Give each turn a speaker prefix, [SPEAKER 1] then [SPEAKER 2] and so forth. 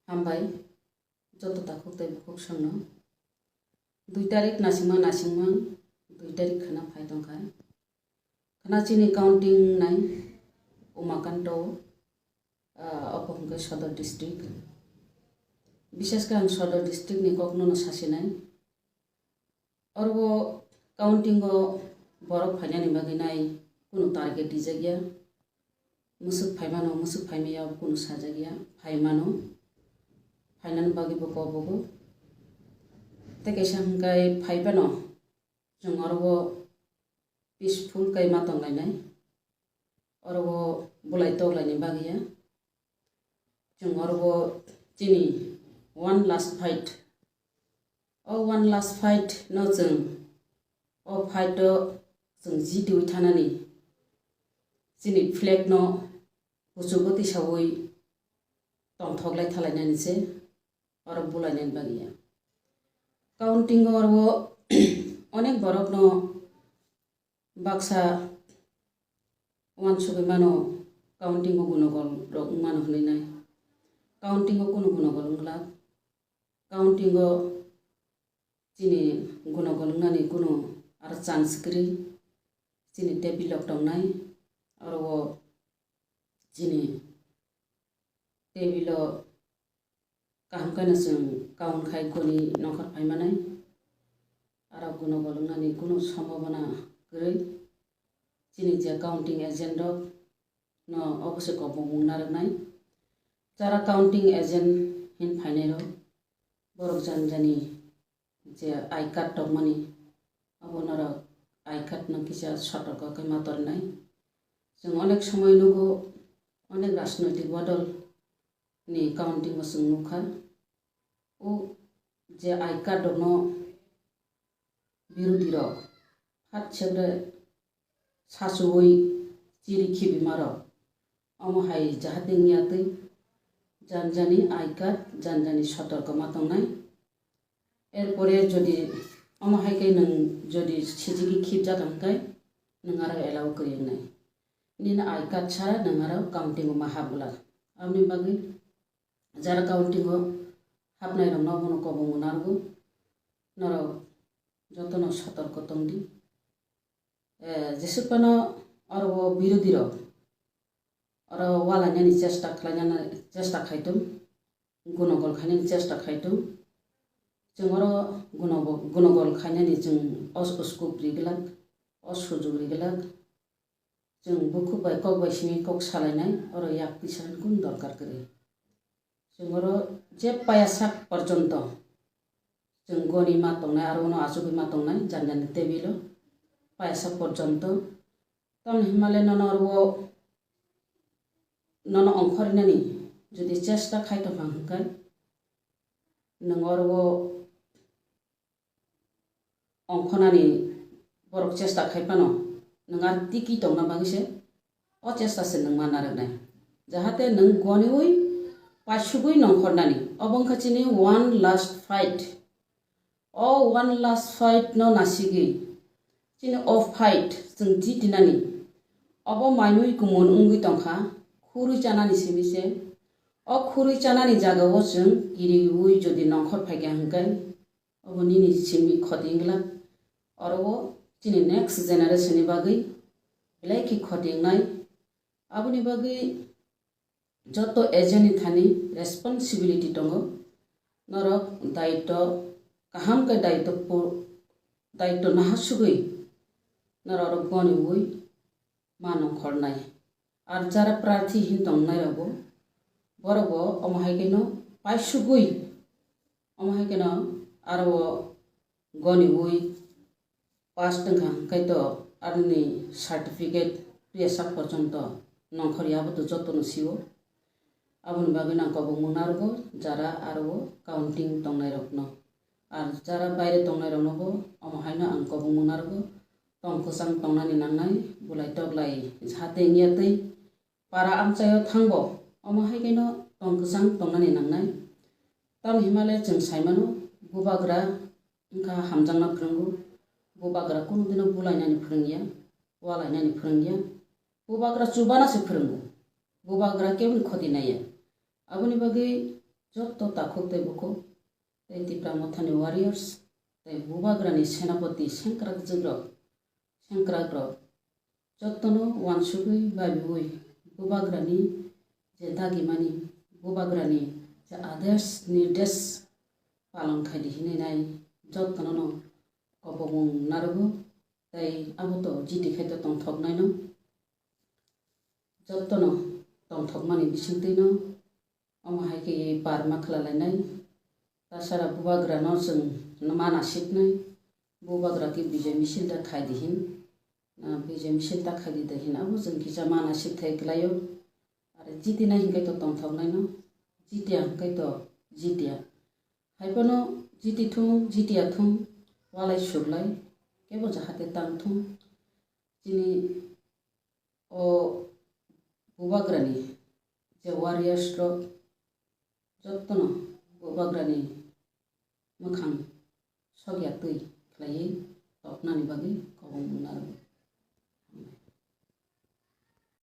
[SPEAKER 1] हामबाय जत ताखुक तै बुकुक संनो 2 तारिख नासिंमा 2 तारिख खाना फाय दंखा खाना चिनी काउंटिंग नाय उमाकान्त अपहंके सदर डिस्ट्रिक्ट विशेष कर सदर डिस्ट्रिक्ट नि कखनो न सासे नाय और वो काउंटिंग बरफ फायनानि बागै नाय कुनु टारगेट दिजा गया मुसुक फायमानो मुसुक फायमेया कुनु साजा गया फायमानो फाइनान बागै बको बको तेकेशं काय फाइबानो जों अरबो पीसफुल काय मातंगायनाय अरबो बुलाय तगलायनि बागैया जों अरबो चिनी one last fight one last fight न जों फाइट जों जिदुइ थानानि चिनी फ्लेग न हुसुगति सावै तंथगलाय थालायनानिसे और बुलायनाय बागैया काउंटिंग और वो अनेक बरफ न बाक्सा वन सुबे मानो काउंटिंग गुनगल रक मानो हनैनाय काउंटिंग कुनु गुनगल उंगला काउंटिंग चिनी गुनगल उंगनानि कुनु आरो चान्स गरि चिनी टेबिलक दंनाय और वो चिनी टेबिल kaham kana जों काउन खाय गनि नखर फायमानाय आरो गुनो गलंनानि कुनु सम्भावना गरै चिनि जे काउंटिंग एजेंट न अवश्य को बुंनारनाय जारा काउंटिंग एजेंट हिन फायनायरो बरक जानजानि जे आई कार्ड दमनि अबनर आई कार्ड न किसा सतर्क कै मातरनाय जों अनेक समय नगो अनेक राजनैतिक बदल नि काउंटिंग जों नुखा ओ जे आई कार्ड न बिरोधी र फाट सेग्रे सासुई चिरि खिबि मार अमहाय जाहाते नियातै जानजानि आई कार्ड जानजानि सतर्क मातंनाय एरपरे जदि अमहाय कै नों जदि सिजिगि खिब जागांकाय नों आरो एलाउ करिनाय निन आई कार्ड छारा नों आरो काउंटिंग मा हाबला आमनि बागै जारा काउंटिंग हाबनाय रंना बनो कबो मुनारगो नर जतन सतर्क तंगदि जेसेपनो और वो विरोधी र और वालानि चेष्टा खालायना चेष्टा खायतुम गुनगल खायनानि चेष्टा खायतुम जों और गुनगल खायनानि जों उसकुप रिगलाक असुजुग रिगलाक जों बुखु बाय कक बायसिनि कक सालायनाय और याक पिसान कुन दरकार करे जों और जे पायासाक पर्यंत जों गनि मातंनाय आरो उनाव आजुगि मातंनाय जानजानि टेबिल पायासाक पर्यंत तन हिमालय ननरवो नन अंखरनानि जदि चेष्टा खायतो फांकाय नंगरवो अंखनानि बरक चेष्टा खायपानो नंगा टिकी दंना बागैसे अ चेष्टासे नों मानारनाय जाहाते नों गनिवै पासुगै नंखरनानि अबंखाचिनि one last fight one last fight न नासिगि चिनि अफ फाइट जों जि दिनानि अब माइनुइ गुमन उंगै तंखा खुरै जानानि सिमिसे खुरै जानानि जागाव जों गिरिउइ जदि नंखर फायगा हंकाय अब निनि सिमि खदिंगला और वो चिनि नेक्स्ट जेनारेशन नि बागै लाइकि खदिंनाय आबनि बागै जतो एजेंट थानी रेस्पॉन्सिबिलिटी दंगो नरक दायित्व काहाम के दायित्व नाहासुगै नरक गनिवै मानो खरनाय आर जारा प्रार्थी हिन दंनाय रबो बरबो अमहायकेनो पाइसुगै अमहायकेनो आरो गनिवै पास दंखा कैतो आरनि सर्टिफिकेट पेसा पर्यंत नंखरियाबो तो जतो नसियो आबुन बागै नांकबो मुनारगो जारा आरो काउंटिंग दंनाय रखनो आर जारा बायरे दंनाय रखनोबो अमहायनो आंकबो मुनारगो तंखसां तंनानि नांनाय बुलाय तगलाय जाहाते नियातै पारा आमचायो थांबो अमहायकेनो तंखसां तंनानि नांनाय तन हिमालय जों सायमानो बुबाग्रा इंखा हामजांना फोरोंगो बुबाग्रा कुनु दिनो बुलायनानि फोरोंगिया वालायनानि फोरोंगिया बुबाग्रा जुबानासो फोरोंगो बुबाग्रा केवन खदिनाया आबुनि बागै जत ताखुक तै बुको तै तिप्रा मथानि वारियर्स तै बुबाग्रानि सेनापति सेंक्राक जोग्रब सेंक्राग्रब जत्तनो वानसुगै बाबिवै बुबाग्रानि जे दागिमानि बुबाग्रानि जे आदेश निर्देश पालन खायदिहिनाय जत्तनो कबों नारगो तै आबोतो जिति खायतो तंथकनायनो जत्तनो तंथकमानि बिसिंतैनो अमाहायके बारमा खालायनाय तासारा बुबाग्रानो जों माना सिटनाय बुबाग्रा की विजय मिছিল दा खायदिहिन विजय मिছিল दा खायदिहिन आबो जों किजा माना सिटथाय ग्लायो आरो जितिना हिंखायतो तंथकनायनो जितिया हिंखायतो जितिया हायबनो जितिथुं जितियाथुं वालाय सुरलाय केबो जाहाते तांथुं जिनि ओ बुबाग्रानि जे वारियर्स जत्तनो बुबाग्रानि मोखां सगिया तै खालायै तपनानि बागै कबं